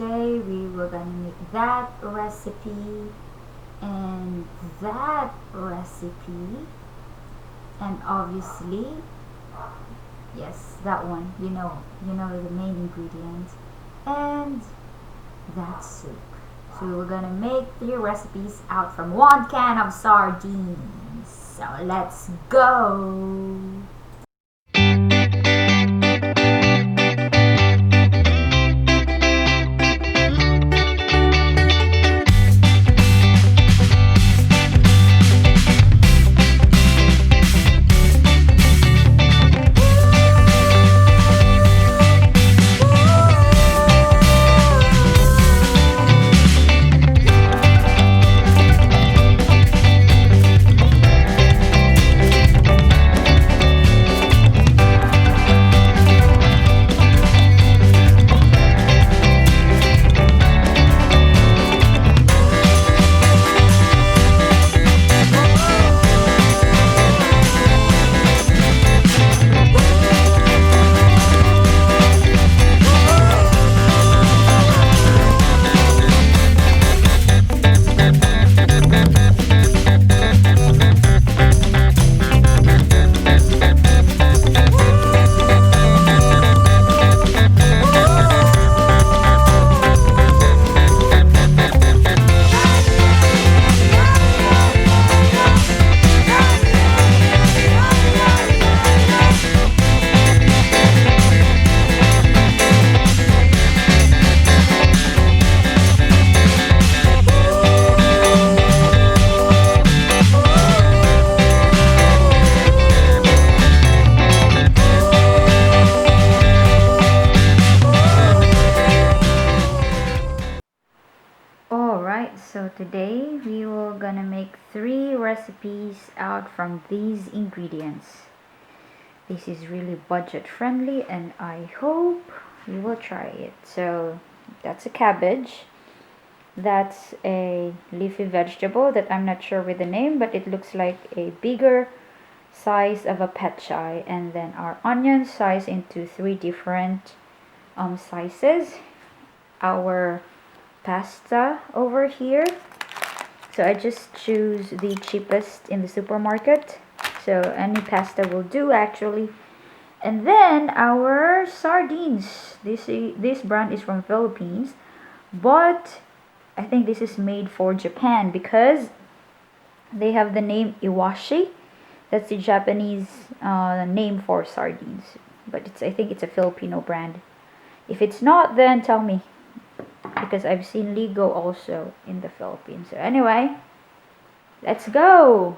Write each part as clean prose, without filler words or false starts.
today we were gonna make that recipe and that recipe, and obviously, yes, that one, the main ingredient, and that soup. So we're gonna make 3 recipes out from 1 can of sardines. So let's go! So today we were gonna make 3 recipes out from these ingredients. This is really budget friendly and I hope you will try it. So that's a cabbage. That's a leafy vegetable that I'm not sure with the name, but it looks like a bigger size of a pet chai. And then our onions sliced into 3 different sizes. Our pasta over here, so I just choose the cheapest in the supermarket, so any pasta will do actually. And then our sardines, this brand is from Philippines, but I think this is made for Japan because they have the name iwashi. That's the Japanese name for sardines, but I think it's a Filipino brand. If it's not, then tell me, because I've seen Ligo also in the Philippines. So anyway, let's go!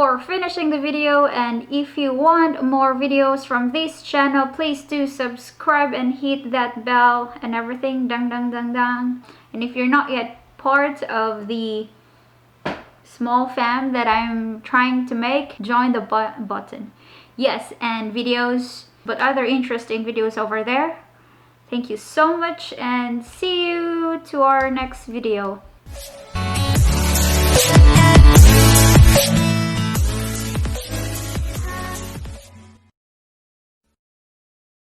for finishing the video, and if you want more videos from this channel, please do subscribe and hit that bell and everything, dang dang dang dang. And if you're not yet part of the small fam that I'm trying to make, join the button. Yes, and videos, but other interesting videos over there. Thank you so much, and see you to our next video.